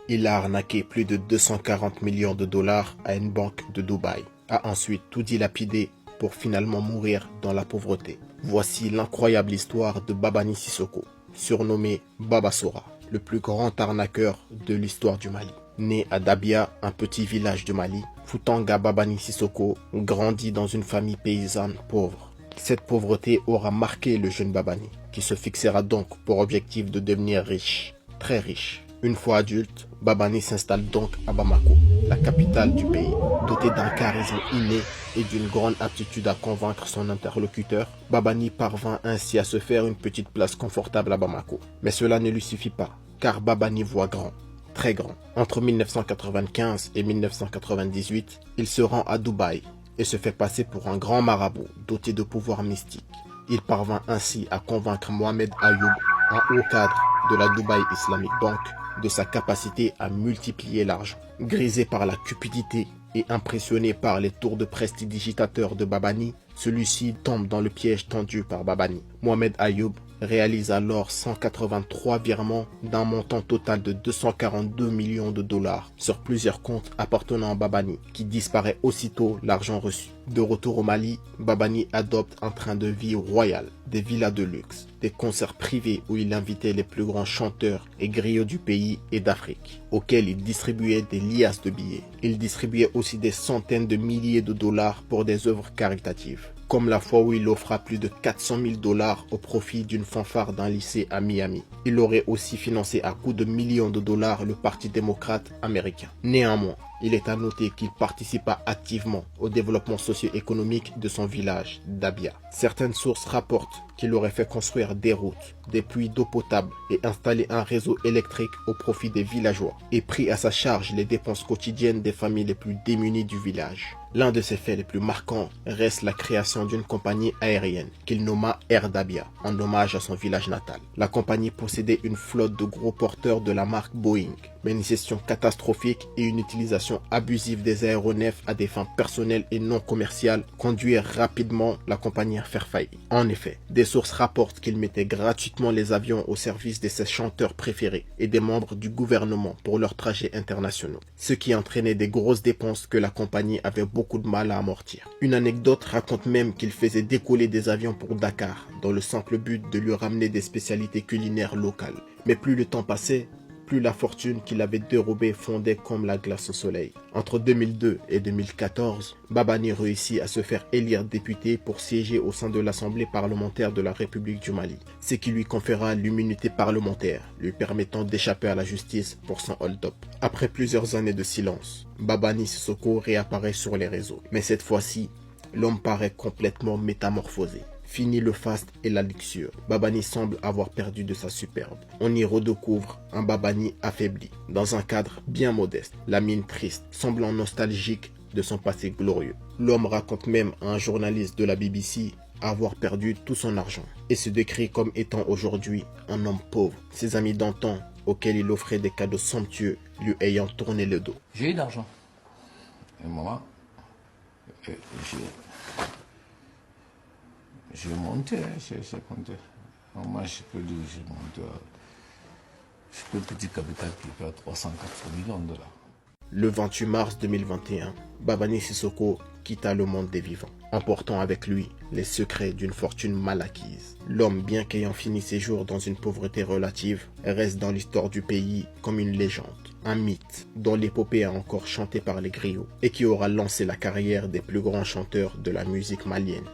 Il a arnaqué plus de 240 millions de dollars à une banque de Dubaï, a ensuite tout dilapidé pour finalement mourir dans la pauvreté. Voici l'incroyable histoire de Babani Sissoko, surnommé Baba Sora, le plus grand arnaqueur de l'histoire du Mali. Né à Dabia, un petit village du Mali, Futanga Babani Sissoko grandit dans une famille paysanne pauvre. Cette pauvreté aura marqué le jeune Babani, qui se fixera donc pour objectif de devenir riche, très riche. Une fois adulte, Babani s'installe donc à Bamako, la capitale du pays. Doté d'un charisme inné et d'une grande aptitude à convaincre son interlocuteur, Babani parvint ainsi à se faire une petite place confortable à Bamako. Mais cela ne lui suffit pas, car Babani voit grand, très grand. Entre 1995 et 1998, il se rend à Dubaï et se fait passer pour un grand marabout doté de pouvoirs mystiques. Il parvint ainsi à convaincre Mohamed Ayoub, un haut cadre de la Dubai Islamic Bank, de sa capacité à multiplier l'argent. Grisé par la cupidité et impressionné par les tours de prestidigitateurs de Babani, celui-ci tombe dans le piège tendu par Babani. Mohamed Ayoub réalise alors 183 virements d'un montant total de 242 millions de dollars sur plusieurs comptes appartenant à Babani, qui disparaît aussitôt l'argent reçu. De retour au Mali, Babani adopte un train de vie royal, des villas de luxe, des concerts privés où il invitait les plus grands chanteurs et griots du pays et d'Afrique, auxquels il distribuait des liasses de billets. Il distribuait aussi des centaines de milliers de dollars pour des œuvres caritatives, comme la fois où il offra plus de 400 000 dollars au profit d'une fanfare d'un lycée à Miami. Il aurait aussi financé à coups de millions de dollars le Parti démocrate américain. Néanmoins, il est à noter qu'il participa activement au développement socio-économique de son village, Dabia. Certaines sources rapportent qu'il aurait fait construire des routes, des puits d'eau potable et installé un réseau électrique au profit des villageois, et pris à sa charge les dépenses quotidiennes des familles les plus démunies du village. L'un de ses faits les plus marquants reste la création d'une compagnie aérienne qu'il nomma Air Dabia, en hommage à son village natal. La compagnie possédait une flotte de gros porteurs de la marque Boeing, mais une gestion catastrophique et une utilisation abusive des aéronefs à des fins personnelles et non commerciales conduirent rapidement la compagnie à faire faillite. En effet, des sources rapportent qu'il mettait gratuitement les avions au service de ses chanteurs préférés et des membres du gouvernement pour leurs trajets internationaux, ce qui entraînait des grosses dépenses que la compagnie avait beaucoup de mal à amortir. Une anecdote raconte même qu'il faisait décoller des avions pour Dakar dans le simple but de lui ramener des spécialités culinaires locales. Mais plus le temps passait, plus la fortune qu'il avait dérobée fondait comme la glace au soleil. Entre 2002 et 2014, Babani réussit à se faire élire député pour siéger au sein de l'Assemblée parlementaire de la République du Mali, ce qui lui conféra l'immunité parlementaire, lui permettant d'échapper à la justice pour son hold-up. Après plusieurs années de silence, Babani Sissoko réapparaît sur les réseaux. Mais cette fois-ci, l'homme paraît complètement métamorphosé. Fini le faste et la luxure. Babani semble avoir perdu de sa superbe. On y redécouvre un Babani affaibli, dans un cadre bien modeste, la mine triste, semblant nostalgique de son passé glorieux. L'homme raconte même à un journaliste de la BBC avoir perdu tout son argent et se décrit comme étant aujourd'hui un homme pauvre. Ses amis d'antan, auxquels il offrait des cadeaux somptueux, lui ayant tourné le dos. J'ai eu d'argent. Un moment, j'ai monté, j'ai monté. Moi, je peux dire, j'ai monté. Je peux petit capital qui fait 380 millions de dollars. Le 28 mars 2021, Babani Sissoko quitta le monde des vivants, emportant avec lui les secrets d'une fortune mal acquise. L'homme, bien qu'ayant fini ses jours dans une pauvreté relative, reste dans l'histoire du pays comme une légende, un mythe dont l'épopée est encore chantée par les griots et qui aura lancé la carrière des plus grands chanteurs de la musique malienne.